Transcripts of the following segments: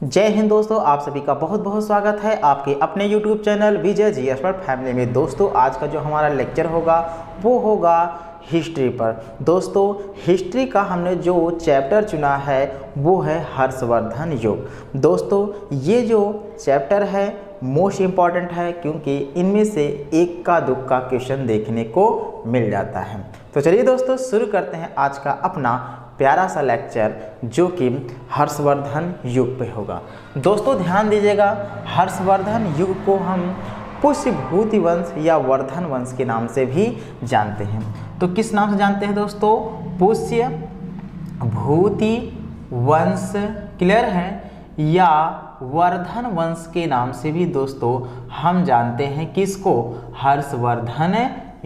जय हिंद दोस्तों, आप सभी का बहुत बहुत स्वागत है आपके अपने YouTube channel Vijay ji expert family में। दोस्तों आज का जो हमारा लेक्चर होगा वो होगा हिस्ट्री पर। दोस्तों हिस्ट्री का हमने जो चैप्टर चुना है वो है हर्षवर्धन युग। दोस्तों ये जो चैप्टर है मोस्ट इम्पॉर्टेंट है क्योंकि इनमें से एक का दुख का क्वेश्चन देखने को मिल जाता है। तो चलिए दोस्तों शुरू करते हैं आज का अपना प्यारा सा लेक्चर जो कि हर्षवर्धन युग पे होगा। दोस्तों ध्यान दीजिएगा, हर्षवर्धन युग को हम पुष्यभूति वंश या वर्धन वंश के नाम से भी जानते हैं। तो किस नाम से जानते हैं दोस्तों? पुष्यभूति वंश, क्लियर है, या वर्धन वंश के नाम से भी दोस्तों हम जानते हैं किसको? हर्षवर्धन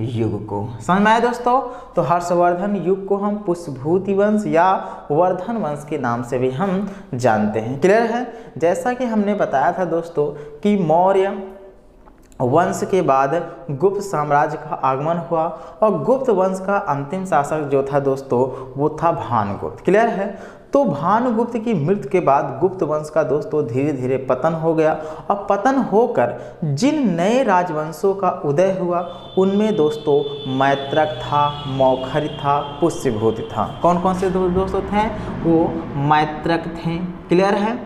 युग को। समझ में आया दोस्तों? तो हर्षवर्धन युग को हम पुष्यभूति वंश या वर्धन वंश के नाम से भी हम जानते हैं, क्लियर है। जैसा कि हमने बताया था दोस्तों कि मौर्य वंश के बाद गुप्त साम्राज्य का आगमन हुआ और गुप्त वंश का अंतिम शासक जो था दोस्तों वो था भानुगुप्त, क्लियर है। तो भानुगुप्त की मृत्यु के बाद गुप्त वंश का दोस्तों धीरे धीरे पतन हो गया और पतन होकर जिन नए राजवंशों का उदय हुआ उनमें दोस्तों मैत्रक था, मौखरी था, पुष्यभूति था। कौन कौन से दोस्तों थे? वो मैत्रक थे, क्लियर है,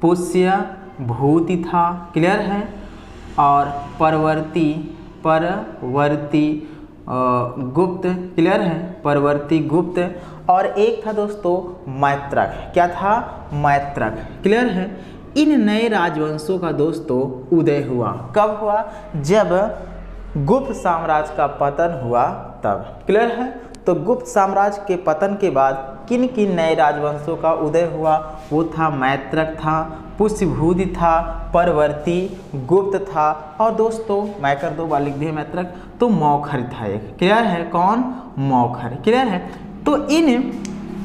पुष्यभूति था, क्लियर है, और परवर्ती गुप्त, क्लियर है, परवर्ती गुप्त, और एक था दोस्तों मैत्रक। क्या था? मैत्रक, क्लियर है। इन नए राजवंशों का दोस्तों उदय हुआ कब हुआ? जब गुप्त साम्राज्य का पतन हुआ तब, क्लियर है। तो गुप्त साम्राज्य के पतन के बाद किन किन नए राजवंशों का उदय हुआ? वो था मैत्रक था, पुष्यभूति था, परवर्ती गुप्त था, और दोस्तों मैं कर दो लिख दिए मैत्रक, तो मौखरी था एक, क्लियर है। कौन? मौखरी, क्लियर है। तो इन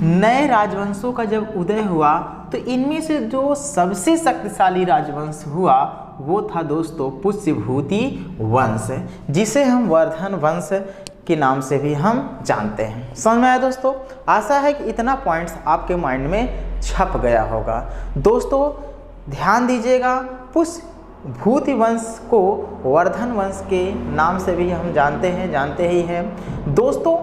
नए राजवंशों का जब उदय हुआ तो इनमें से जो सबसे शक्तिशाली राजवंश हुआ वो था दोस्तों पुष्यभूति वंश, जिसे हम वर्धन वंश के नाम से भी हम जानते हैं। समझ में आया दोस्तों? आशा है कि इतना पॉइंट्स आपके माइंड में छप गया होगा। दोस्तों ध्यान दीजिएगा, पुष्यभूति वंश को वर्धन वंश के नाम से भी हम जानते ही हैं। दोस्तों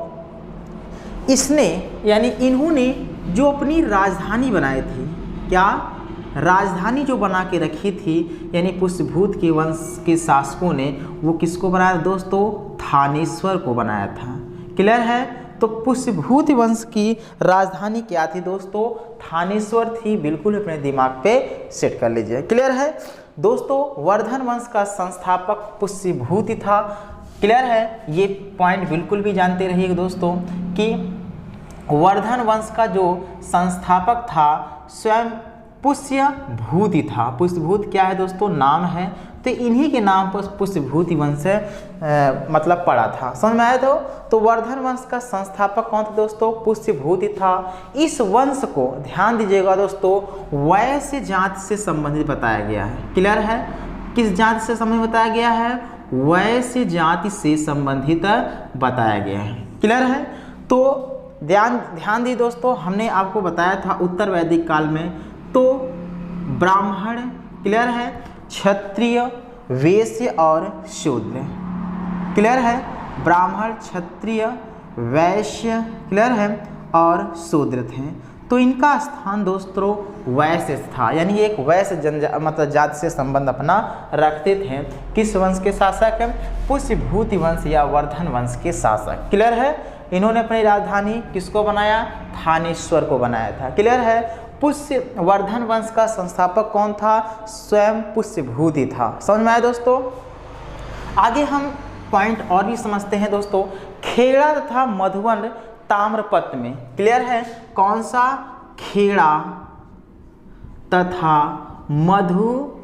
इसने यानी इन्होंने जो अपनी राजधानी बनाई थी, क्या राजधानी जो बना के रखी थी, यानी पुष्यभूति के वंश के शासकों ने वो किसको बनाया दोस्तों? थानेश्वर को बनाया था, क्लियर है। तो पुष्यभूति वंश की राजधानी क्या थी दोस्तों? थानेश्वर थी। बिल्कुल अपने दिमाग पे सेट कर लीजिए, क्लियर है। दोस्तों वर्धन वंश का संस्थापक पुष्यभूति था, क्लियर है। ये पॉइंट बिल्कुल भी जानते रहिए दोस्तों कि वर्धन वंश का जो संस्थापक था स्वयं पुष्यभूति था। पुष्यभूति क्या है दोस्तों? नाम है। तो इन्हीं के नाम पर पुष्यभूति वंश मतलब पड़ा था। समझ में आया? तो वर्धन वंश का संस्थापक कौन था दोस्तों? पुष्यभूति था। इस वंश को ध्यान दीजिएगा दोस्तों वैश्य जाति से संबंधित बताया गया है, क्लियर है। किस जाति से संबंधित बताया गया है? वैश्य जाति से संबंधित बताया गया है, क्लियर है। तो ध्यान दी दोस्तों, हमने आपको बताया था उत्तर वैदिक काल में तो ब्राह्मण, क्लियर है, क्षत्रिय, वैश्य और शूद्र, क्लियर है। ब्राह्मण, क्षत्रिय, वैश्य, क्लियर है, और शूद्र थे। तो इनका स्थान दोस्तों वैश्य था, यानी एक वैश्य मतलब जाति से संबंध अपना रखते थे। किस वंश के शासक? पुष्यभूति वंश या वर्धन वंश के शासक, क्लियर है। इन्होंने अपनी राजधानी किसको बनाया? थानेश्वर को बनाया था, क्लियर है। वर्धन वंश का संस्थापक कौन था? स्वयं पुष्यभूति था। समझ में आया दोस्तों? आगे हम पॉइंट और भी समझते हैं दोस्तों। खेड़ा तथा मधुवन ताम्रपत्र में, क्लियर है, कौन सा? खेड़ा तथा मधुवन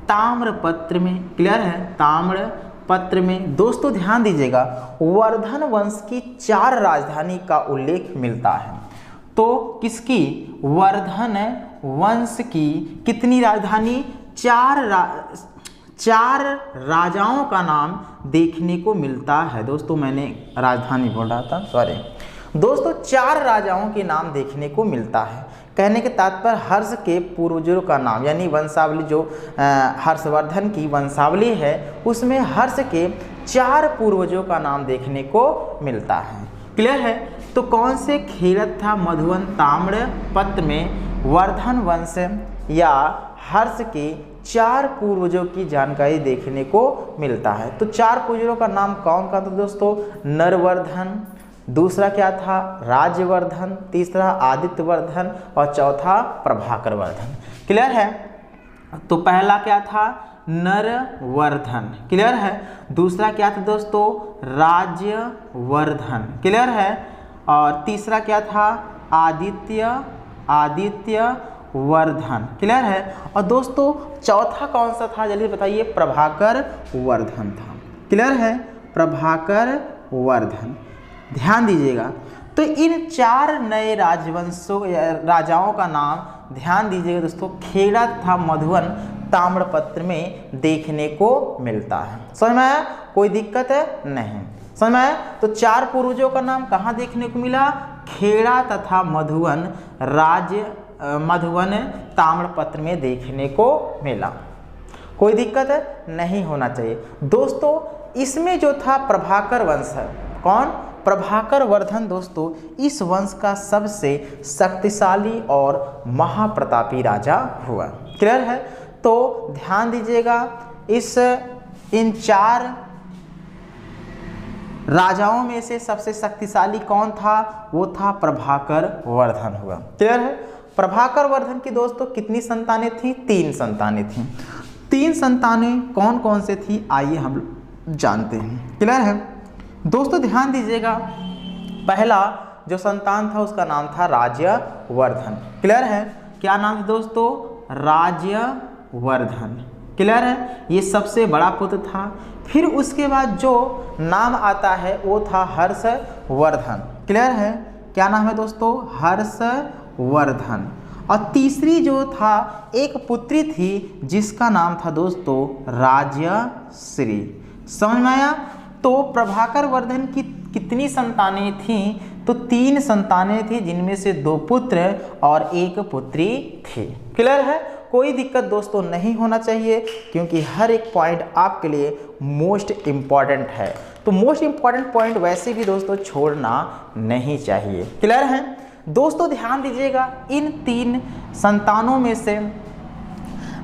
ताम्रपत्र में, क्लियर है, ताम्रपत्र में। दोस्तों ध्यान दीजिएगा वर्धन वंश की 4 राजधानी का उल्लेख मिलता है। तो किसकी? वर्धन वंश की कितनी राजधानी? 4 राजाओं का नाम देखने को मिलता है। दोस्तों मैंने राजधानी बोल रहा था, सॉरी। दोस्तों 4 राजाओं के नाम देखने को मिलता है। कहने के तात्पर्य हर्ष के पूर्वजों का नाम, यानी वंशावली जो हर्षवर्धन की वंशावली है उसमें हर्ष के 4 पूर्वजों का नाम देखने को मिलता है। क्लियर है। तो कौन से खेड़त था मधुवन ताम्रपत्र में वर्धन वंश या हर्ष के 4 पूर्वजों की जानकारी देखने को मिलता है। तो 4 पूर्वजों का नाम कौन का था दोस्तों? नरवर्धन, दूसरा क्या था? राज्यवर्धन, तीसरा आदित्यवर्धन और चौथा प्रभाकर वर्धन। क्लियर है। तो पहला क्या था? नरवर्धन। क्लियर है। दूसरा क्या था दोस्तों? राज्यवर्धन। क्लियर है। और तीसरा क्या था? आदित्यवर्धन। क्लियर है। और दोस्तों चौथा कौन सा था जल्दी बताइए? प्रभाकर वर्धन था। क्लियर है। प्रभाकर वर्धन। ध्यान दीजिएगा। तो इन 4 नए राजाओं का नाम ध्यान दीजिएगा दोस्तों, खेड़ा तथा मधुवन ताम्रपत्र में देखने को मिलता है। समझ में आया? कोई दिक्कत है? नहीं। समझ में आया? तो 4 पूर्वजों का नाम कहाँ देखने को मिला? खेड़ा तथा मधुवन ताम्रपत्र में देखने को मिला। कोई दिक्कत है? नहीं होना चाहिए। दोस्तों इसमें जो था प्रभाकर वंश है, कौन? प्रभाकर वर्धन। दोस्तों इस वंश का सबसे शक्तिशाली और महाप्रतापी राजा हुआ। क्लियर है। तो ध्यान दीजिएगा, इन 4 राजाओं में से सबसे शक्तिशाली कौन था? वो था प्रभाकर वर्धन हुआ। क्लियर है। प्रभाकर वर्धन की दोस्तों कितनी संतानें थी? 3 संतानें थी। 3 संतानें कौन कौन से थी आइए हम जानते हैं। क्लियर है। दोस्तों ध्यान दीजिएगा, पहला जो संतान था उसका नाम था राज्यवर्धन। क्लियर है। क्या नाम था दोस्तों? राज्यवर्धन। क्लियर है। ये सबसे बड़ा पुत्र था। फिर उसके बाद जो नाम आता है वो था हर्षवर्धन। क्लियर है। क्या नाम है दोस्तों? हर्षवर्धन। और तीसरी जो था एक पुत्री थी जिसका नाम था दोस्तों राजश्री। समझ में आया? तो प्रभाकर वर्धन की कितनी संतानें थीं? तो 3 संतानें थी, जिनमें से 2 पुत्र और 1 पुत्री थी। क्लियर है। कोई दिक्कत दोस्तों नहीं होना चाहिए, क्योंकि हर एक पॉइंट आपके लिए मोस्ट इम्पॉर्टेंट है। तो मोस्ट इम्पॉर्टेंट पॉइंट वैसे भी दोस्तों छोड़ना नहीं चाहिए। क्लियर है। दोस्तों ध्यान दीजिएगा, इन 3 संतानों में से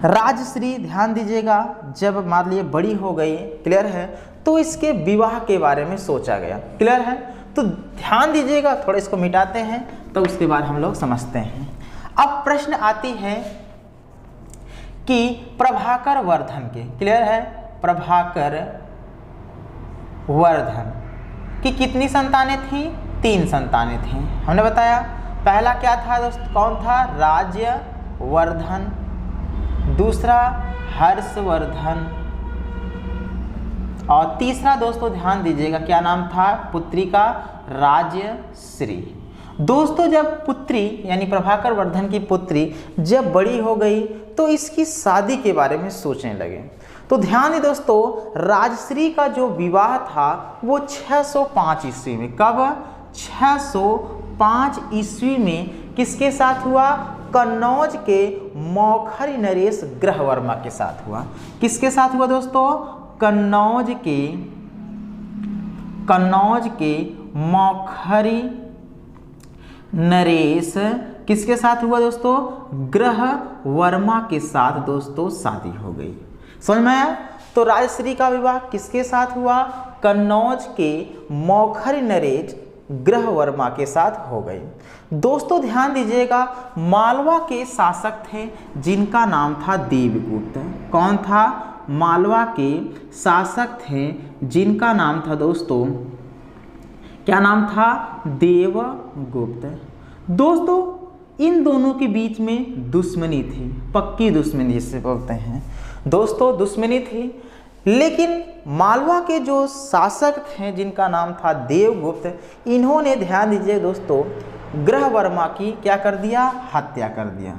राजश्री, ध्यान दीजिएगा, जब मान लीजिए बड़ी हो गई, क्लियर है, तो इसके विवाह के बारे में सोचा गया। क्लियर है। तो ध्यान दीजिएगा, थोड़ा इसको मिटाते हैं तो उसके बाद हम लोग समझते हैं। अब प्रश्न आती है कि प्रभाकर वर्धन के, क्लियर है, प्रभाकर वर्धन की कितनी संतानें थी? 3 संतानें थी। हमने बताया पहला क्या था दोस्त? कौन था? राज्यवर्धन, दूसरा हर्षवर्धन और तीसरा दोस्तों ध्यान दीजिएगा क्या नाम था पुत्री का? राजश्री। दोस्तों जब पुत्री यानी प्रभाकर वर्धन की पुत्री जब बड़ी हो गई तो इसकी शादी के बारे में सोचने लगे। तो ध्यान दें दोस्तों, राजश्री का जो विवाह था वो 605 ईस्वी में, कब? 605 ईस्वी में किसके साथ हुआ? कन्नौज के मौखरी नरेश ग्रहवर्मा के साथ हुआ। किसके साथ हुआ दोस्तों? कन्नौज के मौखरी नरेश किसके साथ हुआ दोस्तों? ग्रहवर्मा के साथ दोस्तों शादी हो गई। समझ में आया? तो राजश्री का विवाह किसके साथ हुआ? कन्नौज के मौखरी नरेश ग्रहवर्मा के साथ हो गई। दोस्तों ध्यान दीजिएगा, मालवा के शासक थे जिनका नाम था देवगुप्त। कौन था? मालवा के शासक थे जिनका नाम था दोस्तों, क्या नाम था? देवगुप्त। दोस्तों इन दोनों के बीच में दुश्मनी थी, पक्की दुश्मनी जिसे बोलते हैं दोस्तों, दुश्मनी थी। लेकिन मालवा के जो शासक थे जिनका नाम था देवगुप्त, इन्होंने ध्यान दीजिए दोस्तों ग्रहवर्मा की क्या कर दिया? हत्या कर दिया।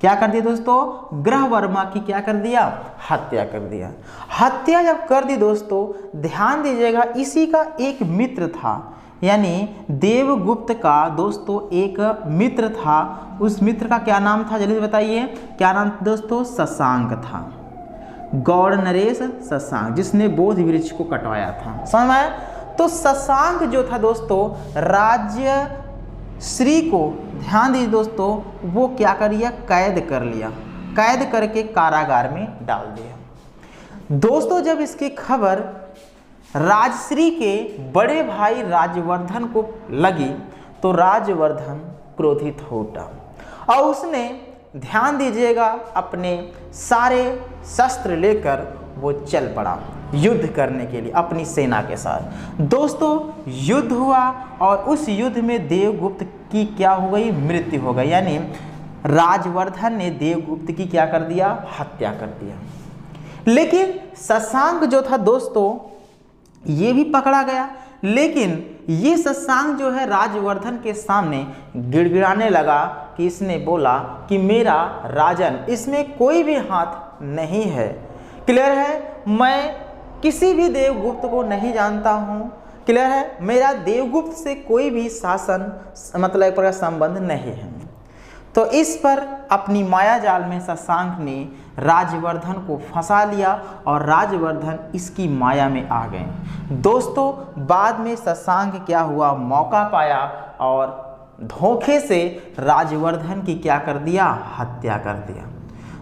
क्या कर दिया दोस्तों? ग्रहवर्मा की क्या कर दिया? हत्या कर दिया। हत्या जब कर दी दोस्तों, ध्यान दीजिएगा, इसी का एक मित्र था, यानी देवगुप्त का दोस्तों एक मित्र था, उस मित्र का क्या नाम था, जल्दी से बताइए, क्या नाम दोस्तों, शशांक था, गौड़ नरेश शशांक, जिसने बोध वृक्ष को कटवाया था। समझ में आया? तो शशांक जो था दोस्तों राज्य श्री को, ध्यान दीजिए दोस्तों, वो क्या कर लिया, कैद कर लिया, कैद करके कारागार में डाल दिया। दोस्तों जब इसकी खबर राजश्री के बड़े भाई राजवर्धन को लगी तो राजवर्धन क्रोधित हो उठा और उसने, ध्यान दीजिएगा, अपने सारे शस्त्र लेकर वो चल पड़ा युद्ध करने के लिए अपनी सेना के साथ। दोस्तों युद्ध हुआ और उस युद्ध में देवगुप्त की क्या हो गई, मृत्यु हो गई, यानी राजवर्धन ने देवगुप्त की क्या कर दिया, हत्या कर दिया। लेकिन शशांक जो था दोस्तों ये भी पकड़ा गया, लेकिन ये शशांक जो है राजवर्धन के सामने गिड़गिड़ाने लगा कि इसने बोला कि मेरा राजन, इसमें कोई भी हाथ नहीं है, क्लियर है, मैं किसी भी देवगुप्त को नहीं जानता हूँ, क्लियर है, मेरा देवगुप्त से कोई भी शासन मतलब एक प्रकार संबंध नहीं है। तो इस पर अपनी माया जाल में शशांक ने राजवर्धन को फंसा लिया और राजवर्धन इसकी माया में आ गए। दोस्तों बाद में शशांक क्या हुआ, मौका पाया और धोखे से राजवर्धन की क्या कर दिया, हत्या कर दिया।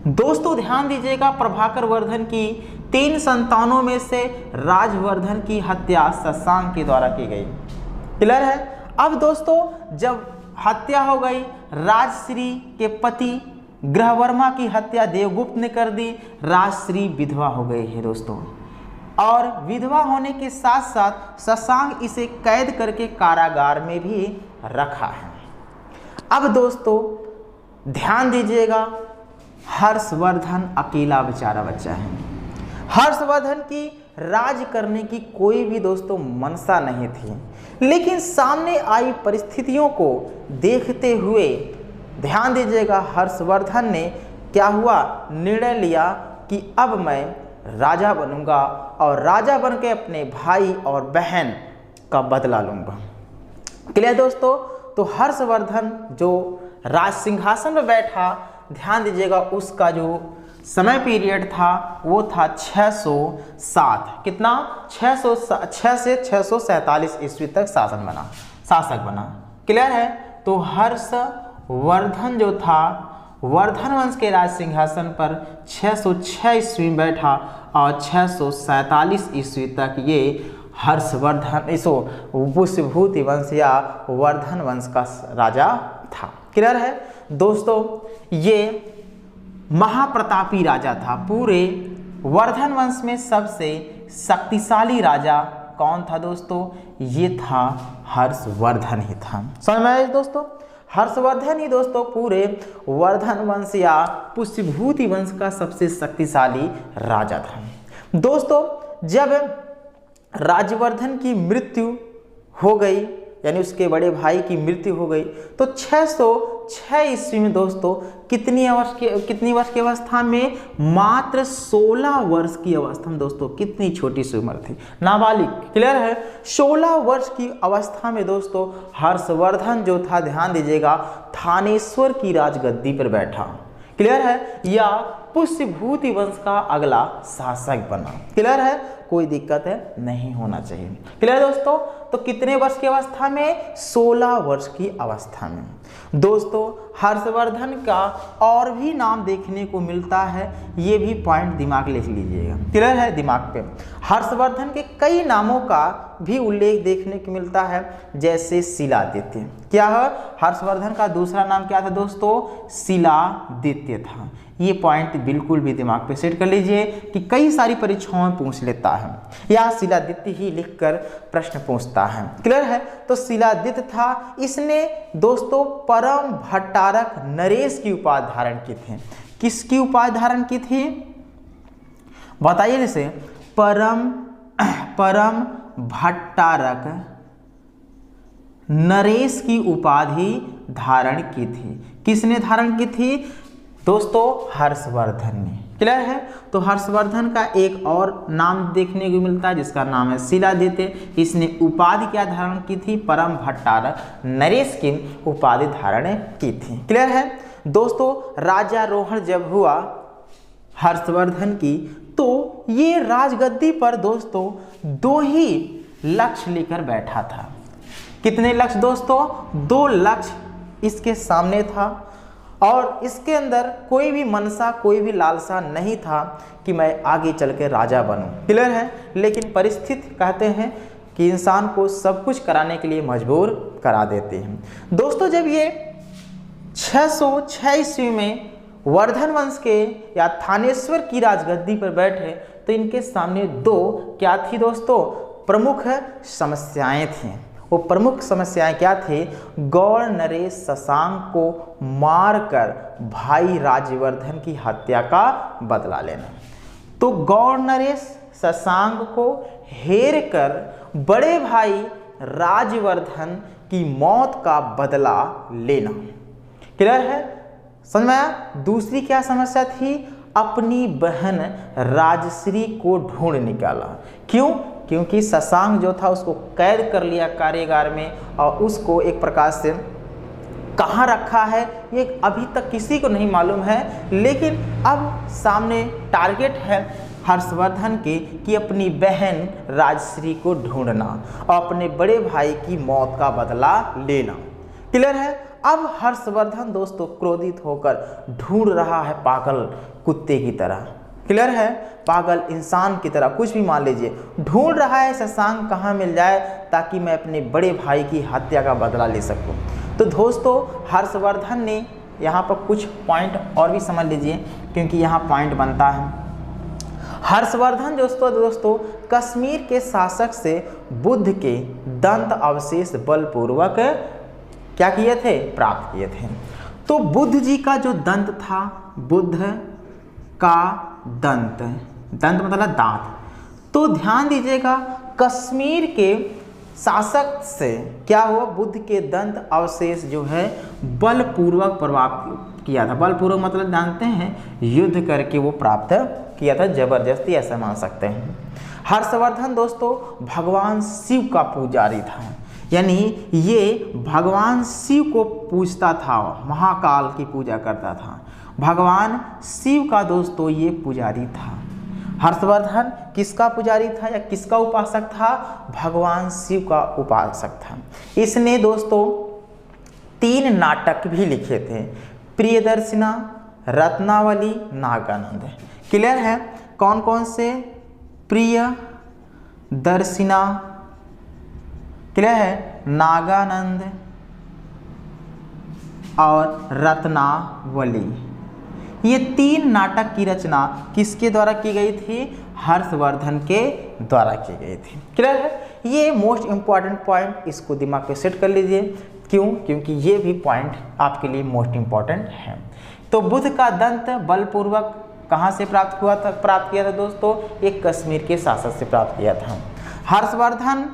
दोस्तों ध्यान दीजिएगा, प्रभाकर वर्धन की 3 संतानों में से राजवर्धन की हत्या शशांक के द्वारा की गई, क्लियर है। अब दोस्तों जब हत्या हो गई, राजश्री के पति ग्रहवर्मा की हत्या देवगुप्त ने कर दी, राजश्री विधवा हो गई है दोस्तों, और विधवा होने के साथ साथ शशांक इसे कैद करके कारागार में भी रखा है। अब दोस्तों ध्यान दीजिएगा, हर्षवर्धन अकेला बेचारा बच्चा है, हर्षवर्धन की राज करने की कोई भी दोस्तों मनसा नहीं थी, लेकिन सामने आई परिस्थितियों को देखते हुए ध्यान दीजिएगा, हर्षवर्धन ने क्या हुआ, निर्णय लिया कि अब मैं राजा बनूंगा और राजा बन के अपने भाई और बहन का बदला लूंगा, क्लियर दोस्तों। तो हर्षवर्धन जो राज सिंहासन पर बैठा, ध्यान दीजिएगा उसका जो समय पीरियड था वो था 607, कितना, 606 से 647 ईस्वी तक शासक बना, क्लियर है। तो हर्षवर्धन जो था वर्धन वंश के राज सिंहासन पर 606 ईस्वी में बैठा और 647 ईस्वी तक ये हर्षवर्धन इसो पुष्यभूति वंश या वर्धन वंश का राजा था, क्लियर है दोस्तों। ये महाप्रतापी राजा था, पूरे वर्धन वंश में सबसे शक्तिशाली राजा कौन था दोस्तों, ये था हर्षवर्धन ही था। समझ में आया दोस्तों, हर्षवर्धन ही दोस्तों पूरे वर्धन वंश या पुष्यभूति वंश का सबसे शक्तिशाली राजा था। दोस्तों जब राजवर्धन की मृत्यु हो गई, यानी उसके बड़े भाई की मृत्यु हो गई, तो 606 ईस्वी में दोस्तों कितनी वर्ष की अवस्था में, मात्र 16 वर्ष की अवस्था में दोस्तों, कितनी छोटी सी उम्र थी, नाबालिग, क्लियर है। 16 वर्ष की अवस्था में दोस्तों हर्षवर्धन जो था, ध्यान दीजिएगा, थानेश्वर की राजगद्दी पर बैठा, क्लियर है, या पुष्यभूति वंश का अगला शासक बना, क्लियर है, कोई दिक्कत है नहीं होना चाहिए, क्लियर दोस्तों। तो कितने वर्ष की अवस्था में, 16 वर्ष की अवस्था में। दोस्तों हर्षवर्धन का और भी नाम देखने को मिलता है, ये भी पॉइंट दिमाग लिख लीजिएगा, क्लियर है, दिमाग पे। हर्षवर्धन के कई नामों का भी उल्लेख देखने को मिलता है, जैसे शिलादित्य, क्या है, हर्षवर्धन का दूसरा नाम क्या था दोस्तों, शिलादित्य था। ये पॉइंट बिल्कुल भी दिमाग पे सेट कर लीजिए कि कई सारी परीक्षाओं में पूछ लेता है, या शिलादित्य ही लिखकर प्रश्न पूछता है, क्लियर है। तो शिलादित्य था, इसने दोस्तों परम भट्टारक नरेश की उपाधि धारण की थी। किसकी उपाधि धारण की थी बताइए, जैसे परम भट्टारक नरेश की उपाधि धारण की थी। किसने धारण की थी दोस्तों, हर्षवर्धन ने, क्लियर है। तो हर्षवर्धन का एक और नाम देखने को मिलता है जिसका नाम है शिलादित्य। इसने उपाधि क्या धारण की थी? परम भट्टारक नरेश की उपाधि धारण की थी। क्लियर है दोस्तों। राज्यारोहण जब हुआ हर्षवर्धन की, तो ये राजगद्दी पर दोस्तों 2 ही लक्ष्य लेकर बैठा था। कितने लक्ष्य दोस्तों? 2 लक्ष्य इसके सामने था और इसके अंदर कोई भी मनसा, कोई भी लालसा नहीं था कि मैं आगे चल के राजा बनूं। क्लियर है। लेकिन परिस्थिति कहते हैं कि इंसान को सब कुछ कराने के लिए मजबूर करा देते हैं। दोस्तों जब ये 606 ईस्वी में वर्धन वंश के या थानेश्वर की राजगद्दी पर बैठे, तो इनके सामने 2 क्या थी दोस्तों? प्रमुख समस्याएं थीं। वो प्रमुख समस्याएं क्या थी? गौड़ नरेश शशांक को मारकर भाई राज्यवर्धन की हत्या का बदला लेना। तो गौड़ नरेश शशांक को हेर कर बड़े भाई राज्यवर्धन की मौत का बदला लेना। क्लियर है, समझ में आया। दूसरी क्या समस्या थी? अपनी बहन राजश्री को ढूंढ निकाला। क्यों? क्योंकि शशांक जो था उसको कैद कर लिया कारागार में और उसको एक प्रकार से कहाँ रखा है ये अभी तक किसी को नहीं मालूम है। लेकिन अब सामने टारगेट है हर्षवर्धन के कि अपनी बहन राजश्री को ढूंढना और अपने बड़े भाई की मौत का बदला लेना। क्लियर है। अब हर्षवर्धन दोस्तों क्रोधित होकर ढूंढ रहा है पागल कुत्ते की तरह। क्लियर है, पागल इंसान की तरह, कुछ भी मान लीजिए, ढूंढ रहा है शशांक कहाँ मिल जाए ताकि मैं अपने बड़े भाई की हत्या का बदला ले सकूं। तो दोस्तों हर्षवर्धन ने यहाँ पर कुछ पॉइंट और भी समझ लीजिए क्योंकि यहाँ पॉइंट बनता है। हर्षवर्धन दोस्तों कश्मीर के शासक से बुद्ध के दंत अवशेष बलपूर्वक क्या किए थे? प्राप्त किए थे। तो बुद्ध जी का जो दंत था, बुद्ध का दंत, दंत मतलब दांत, तो ध्यान दीजिएगा कश्मीर के शासक से क्या हुआ? बुद्ध के दंत अवशेष जो है बलपूर्वक प्राप्त किया था। बलपूर्वक मतलब जानते हैं युद्ध करके वो प्राप्त किया था, जबरदस्ती ऐसा मान सकते हैं। हर्षवर्धन दोस्तों भगवान शिव का पुजारी था, यानी ये भगवान शिव को पूजता था, महाकाल की पूजा करता था। भगवान शिव का दोस्तों ये पुजारी था। हर्षवर्धन किसका पुजारी था या किसका उपासक था? भगवान शिव का उपासक था। इसने दोस्तों 3 नाटक भी लिखे थे, प्रियदर्शिना, रत्नावली, नागानंद। क्लियर है, कौन कौन से? प्रियदर्शिना, क्लियर है, नागानंद और रत्नावली। ये 3 नाटक की रचना किसके द्वारा की गई थी? हर्षवर्धन के द्वारा की गई थी। क्लियर है, ये मोस्ट इंपॉर्टेंट पॉइंट, इसको दिमाग पे सेट कर लीजिए। क्यों? क्योंकि ये भी पॉइंट आपके लिए मोस्ट इंपॉर्टेंट है। तो बुद्ध का दंत बलपूर्वक कहाँ से प्राप्त हुआ था? प्राप्त किया था दोस्तों एक कश्मीर के शासक से प्राप्त किया था। हर्षवर्धन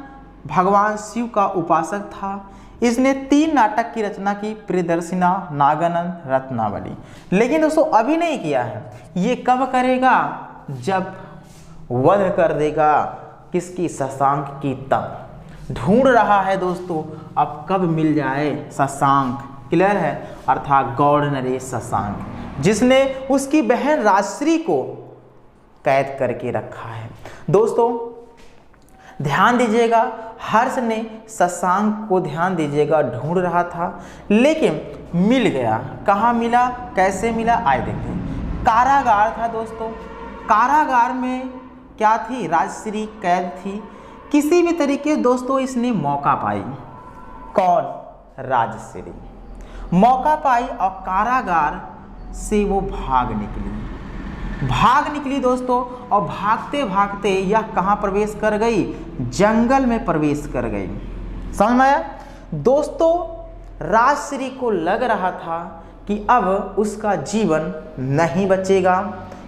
भगवान शिव का उपासक था। इसने 3 नाटक की रचना की, प्रियदर्शिना, नागानंद, रत्नावली। लेकिन दोस्तों अभी नहीं किया है, ये कब करेगा? जब वध कर देगा किसकी? शशांक की। तब ढूंढ रहा है दोस्तों अब कब मिल जाए शशांक। क्लियर है, अर्थात गौड़ नरेश शशांक, जिसने उसकी बहन राजश्री को कैद करके रखा है। दोस्तों ध्यान दीजिएगा, हर्ष ने शशांक को ध्यान दीजिएगा ढूंढ रहा था, लेकिन मिल गया। कहाँ मिला, कैसे मिला, आए देखते हैं। कारागार था दोस्तों, कारागार में क्या थी? राजश्री कैद थी। किसी भी तरीके दोस्तों इसने मौका पाई। कौन? राजश्री मौका पाई और कारागार से वो भाग निकली दोस्तों। और भागते भागते यह कहाँ प्रवेश कर गई? जंगल में प्रवेश कर गई। समझ में आया दोस्तों? राजश्री को लग रहा था कि अब उसका जीवन नहीं बचेगा।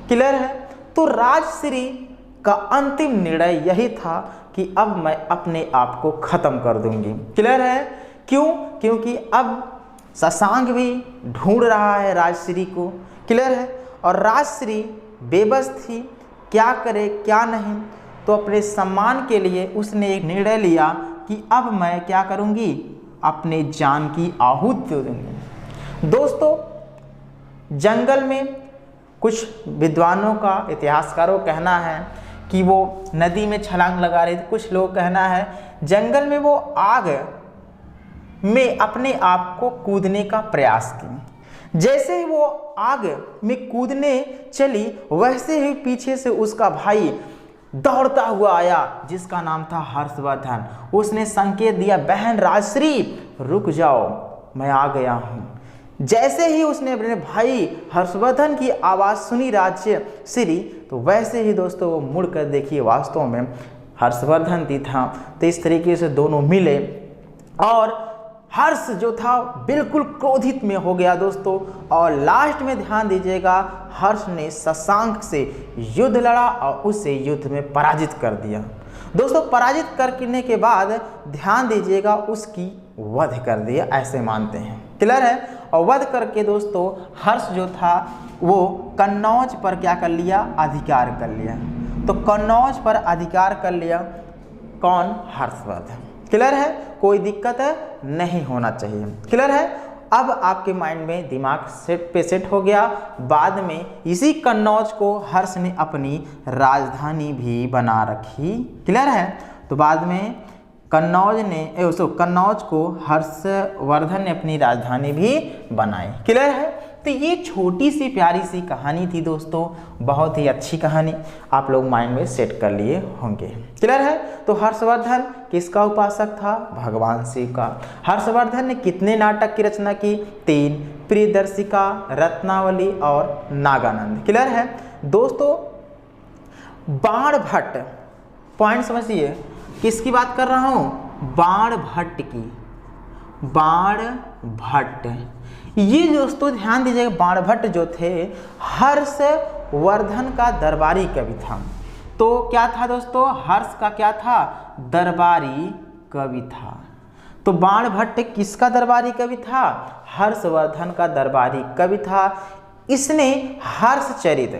क्लियर है, तो राजश्री का अंतिम निर्णय यही था कि अब मैं अपने आप को खत्म कर दूंगी। क्लियर है, क्यों? क्योंकि अब शशांक भी ढूंढ रहा है राजश्री को। क्लियर है, और राजश्री बेबस थी, क्या करे क्या नहीं। तो अपने सम्मान के लिए उसने एक निर्णय लिया कि अब मैं क्या करूँगी, अपने जान की आहुति दे दूँगी। दोस्तों, जंगल में कुछ विद्वानों का, इतिहासकारों का कहना है कि वो नदी में छलांग लगा रहे थे। कुछ लोग कहना है जंगल में वो आग में अपने आप को कूदने का प्रयास की। जैसे ही वो आग में कूदने चली, वैसे ही पीछे से उसका भाई दौड़ता हुआ आया, जिसका नाम था हर्षवर्धन। उसने संकेत दिया, बहन राजश्री रुक जाओ, मैं आ गया हूँ। जैसे ही उसने अपने भाई हर्षवर्धन की आवाज़ सुनी राजश्री, तो वैसे ही दोस्तों वो मुड़ कर देखिए, वास्तव में हर्षवर्धन ही था। तो इस तरीके से दोनों मिले और हर्ष जो था बिल्कुल क्रोधित में हो गया दोस्तों। और लास्ट में ध्यान दीजिएगा, हर्ष ने शशांक से युद्ध लड़ा और उसे युद्ध में पराजित कर दिया। दोस्तों, पराजित करने के बाद ध्यान दीजिएगा उसकी वध कर दिया, ऐसे मानते हैं। क्लियर है। और वध करके दोस्तों हर्ष जो था वो कन्नौज पर क्या कर लिया, अधिकार कर लिया। तो कन्नौज पर अधिकार कर लिया कौन, हर्षवर्धन। क्लियर है, कोई दिक्कत नहीं होना चाहिए। क्लियर है। अब आपके माइंड में दिमाग सेट हो गया। बाद में इसी कन्नौज को हर्ष ने अपनी राजधानी भी बना रखी। क्लियर है। तो बाद में कन्नौज को हर्षवर्धन ने अपनी राजधानी भी बनाई। क्लियर है। तो ये छोटी सी प्यारी सी कहानी थी दोस्तों, बहुत ही अच्छी कहानी, आप लोग माइंड में सेट कर लिए होंगे। क्लियर है। तो हर्षवर्धन किसका उपासक था, भगवान शिव का। हर्षवर्धन ने कितने नाटक की रचना की, 3, प्रियदर्शिका, रत्नावली और नागानंद। क्लियर है। दोस्तों, बाणभट्ट, पॉइंट समझिए, किसकी बात कर रहा हूँ, बाणभट्ट की। बाणभट्ट, ये दोस्तों ध्यान दीजिएगा, बाणभट्ट जो थे हर्षवर्धन का दरबारी कवि था। तो क्या था दोस्तों, हर्ष का क्या था, दरबारी कवि था। तो बाणभट्ट किसका दरबारी कवि था, हर्षवर्धन का दरबारी कवि था। इसने हर्षचरित,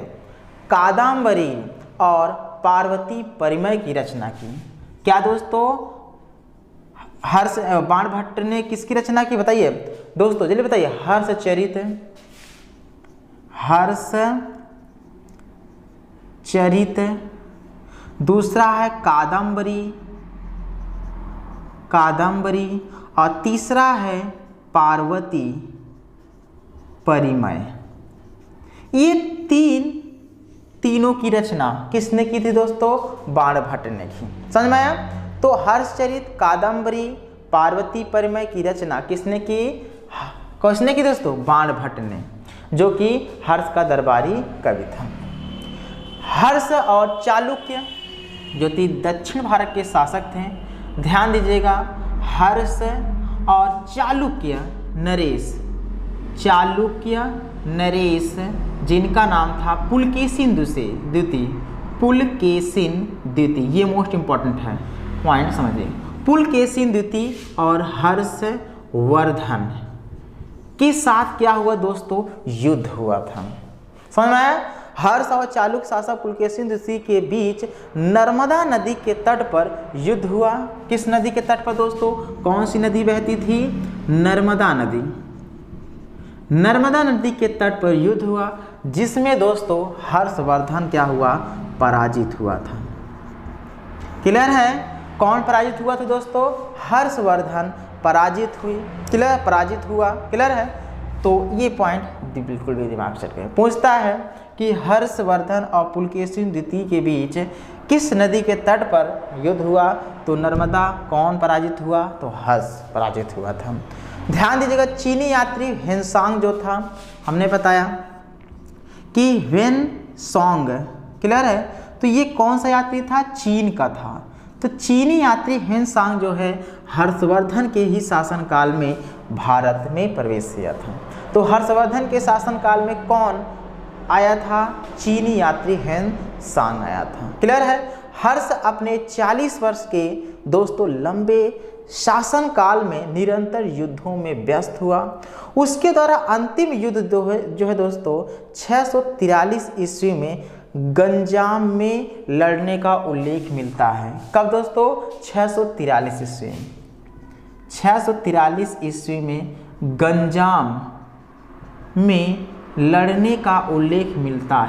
कादम्बरी और पार्वती परिमय की रचना की। क्या दोस्तों, बाणभट्ट ने किसकी रचना की, बताइए दोस्तों, जल्दी बताइए। हर्षचरित, दूसरा है कादम्बरी और तीसरा है पार्वती परिमय। ये तीनों की रचना किसने की थी दोस्तों, बाणभट्ट ने की। समझ में आया। तो हर्षचरित, कादम्बरी, पार्वती परिमय की रचना किसने की दोस्तों, बाणभट्ट ने, जो कि हर्ष का दरबारी कवि था। हर्ष और चालुक्य जो कि दक्षिण भारत के शासक थे, ध्यान दीजिएगा, हर्ष और चालुक्य नरेश, जिनका नाम था पुलकेशिन द्वितीय, ये मोस्ट इंपॉर्टेंट है, पॉइंट समझिए। पुलकेशिन द्वितीय और हर्षवर्धन के साथ क्या हुआ दोस्तों, युद्ध हुआ था। समझ में आया। हर्ष और चालुक्य शासक पुलकेशिन द्वितीय के बीच नर्मदा नदी के तट पर युद्ध हुआ। किस नदी के तट पर दोस्तों, कौन सी नदी बहती थी, नर्मदा नदी के तट पर युद्ध हुआ, जिसमें दोस्तों हर्षवर्धन क्या हुआ, पराजित हुआ था। क्लियर है। कौन पराजित हुआ था दोस्तों, हर्षवर्धन पराजित हुआ। क्लियर है। तो ये पॉइंट बिल्कुल भी दिमाग से हट गए। पूछता है कि हर्षवर्धन और पुलकेशिन द्वितीय के बीच किस नदी के तट पर युद्ध हुआ, तो नर्मदा। कौन पराजित हुआ, तो हर्ष पराजित हुआ था। ध्यान दीजिएगा, चीनी यात्री हेनसांग जो था, हमने बताया कि हेनसांग, क्लियर है। तो ये कौन सा यात्री था, चीन का था। तो चीनी यात्री हेनसांग जो है हर्षवर्धन के ही शासनकाल में भारत में प्रवेश किया था। तो हर्षवर्धन के शासनकाल में कौन आया था, चीनी यात्री हेनसांग आया था। क्लियर है। हर्ष अपने 40 वर्ष के दोस्तों लंबे शासनकाल में निरंतर युद्धों में व्यस्त हुआ। उसके द्वारा अंतिम युद्ध जो है दोस्तों 643 ईस्वी में गंजाम में लड़ने का उल्लेख मिलता है। कब दोस्तों? 643 ईस्वी में। 643 ईस्वी में गंजाम में लड़ने का उल्लेख मिलता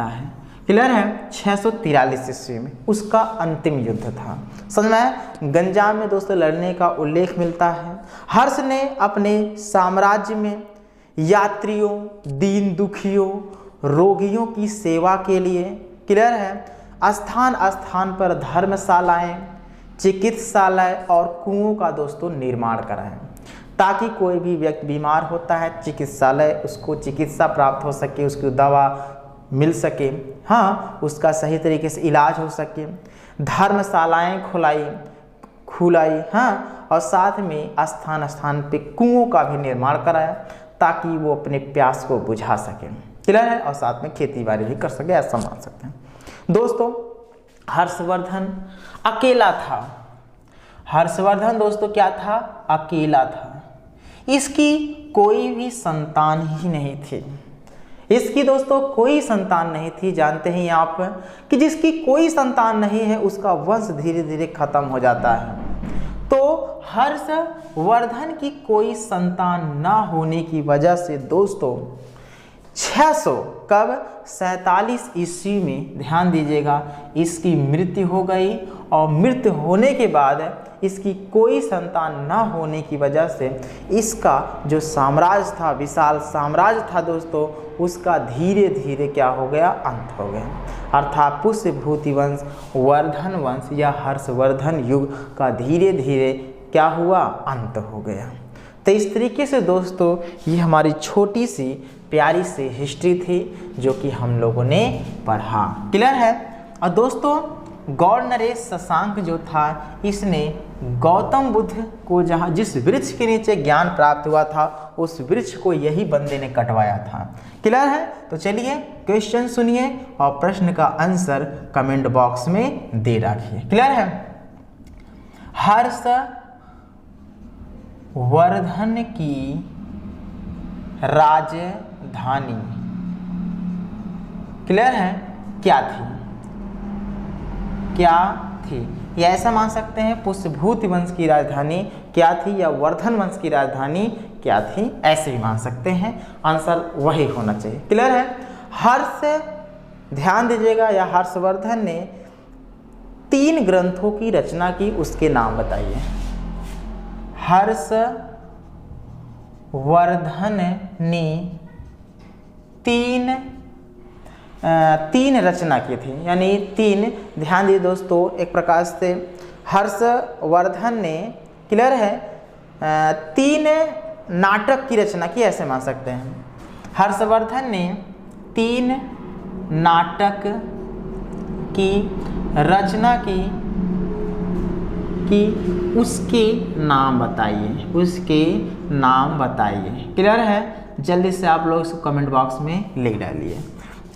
है। क्लियर है? 643 ईस्वी में उसका अंतिम युद्ध था। समझ में आया? गंजाम में दोस्तों लड़ने का उल्लेख मिलता है। हर्ष ने अपने साम्राज्य में यात्रियों, दीन दुखियों, रोगियों की सेवा के लिए, क्लियर है, स्थान स्थान पर धर्मशालाएं, चिकित्सालय और कुओं का दोस्तों निर्माण कराएं, ताकि कोई भी व्यक्ति बीमार होता है, चिकित्सालय, उसको चिकित्सा प्राप्त हो सके, उसकी दवा मिल सके, हाँ, उसका सही तरीके से इलाज हो सके। धर्मशालाएं खुलाई, हाँ, और साथ में स्थान स्थान पे कुओं का भी निर्माण कराया, ताकि वो अपने प्यास को बुझा सके। क्लियर है? और साथ में खेती बाड़ी भी कर सके, ऐसा मान सकते हैं। दोस्तों हर्षवर्धन अकेला था। हर्षवर्धन दोस्तों क्या था? अकेला था। इसकी कोई भी संतान ही नहीं थी। इसकी दोस्तों कोई संतान नहीं थी। जानते हैं आप कि जिसकी कोई संतान नहीं है उसका वंश धीरे धीरे खत्म हो जाता है। तो हर्षवर्धन की कोई संतान ना होने की वजह से दोस्तों 647 ईस्वी में, ध्यान दीजिएगा, इसकी मृत्यु हो गई। और मृत्यु होने के बाद इसकी कोई संतान ना होने की वजह से इसका जो साम्राज्य था, विशाल साम्राज्य था दोस्तों, उसका धीरे धीरे क्या हो गया? अंत हो गया। अर्थात पुष्यभूति वंश, वर्धन वंश या हर्षवर्धन युग का धीरे धीरे क्या हुआ? अंत हो गया। तो इस तरीके से दोस्तों ये हमारी छोटी सी प्यारी सी हिस्ट्री थी जो कि हम लोगों ने पढ़ा। क्लियर है? और दोस्तों गौड़ नरेश शशांक जो था, इसने गौतम बुद्ध को जिस वृक्ष के नीचे ज्ञान प्राप्त हुआ था, उस वृक्ष को यही बंदे ने कटवाया था। क्लियर है? तो चलिए क्वेश्चन सुनिए और प्रश्न का आंसर कमेंट बॉक्स में दे रखिए। क्लियर है? हर्षवर्धन की राजधानी, क्लियर है, क्या थी? या ऐसा मान सकते हैं पुष्यभूति वंश की राजधानी क्या थी, या वर्धन वंश की राजधानी क्या थी, ऐसे भी मान सकते हैं। आंसर वही होना चाहिए। क्लियर है? ध्यान दीजिएगा, या हर्षवर्धन ने 3 ग्रंथों की रचना की, उसके नाम बताइए। हर्षवर्धन ने तीन रचना की थी, यानी 3। ध्यान दीजिए दोस्तों, एक प्रकार से हर्षवर्धन ने, क्लियर है, 3 नाटक की रचना की, ऐसे मान सकते हैं। हर्षवर्धन ने 3 नाटक की रचना की, उसके नाम बताइए। क्लियर है? जल्दी से आप लोग इसको कमेंट बॉक्स में लिख डालिए।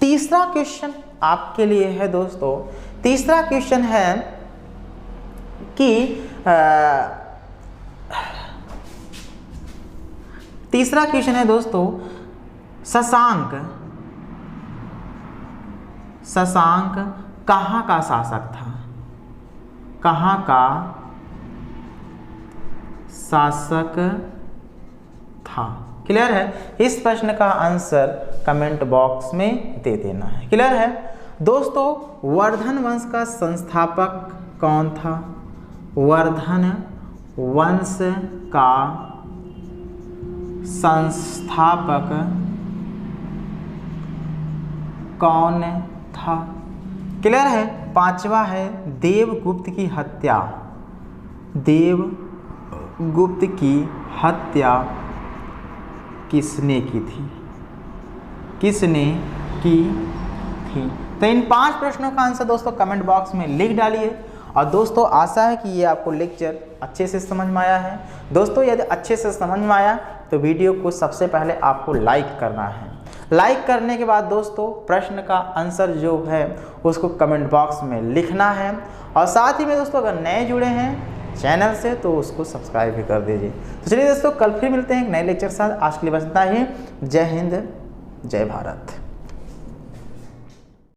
तीसरा क्वेश्चन आपके लिए है दोस्तों। तीसरा क्वेश्चन है कि शशांक कहाँ का शासक था? कहाँ का शासक था? क्लियर है? इस प्रश्न का आंसर कमेंट बॉक्स में दे देना है। क्लियर है? दोस्तों वर्धन वंश का संस्थापक कौन था? वर्धन वंश का संस्थापक कौन था? क्लियर है? 5वां है देवगुप्त की हत्या। देवगुप्त की हत्या किसने की थी? तो इन 5 प्रश्नों का आंसर दोस्तों कमेंट बॉक्स में लिख डालिए। और दोस्तों आशा है कि ये आपको लेक्चर अच्छे से समझ में आया है। दोस्तों यदि अच्छे से समझ में आया तो वीडियो को सबसे पहले आपको लाइक करना है। लाइक करने के बाद दोस्तों प्रश्न का आंसर जो है उसको कमेंट बॉक्स में लिखना है, और साथ ही में दोस्तों अगर नए जुड़े हैं चैनल से तो उसको सब्सक्राइब भी कर दीजिए। तो चलिए दोस्तों, कल फिर मिलते हैं एक नए लेक्चर के साथ। आज के लिए बस इतना ही। जय हिंद, जय भारत।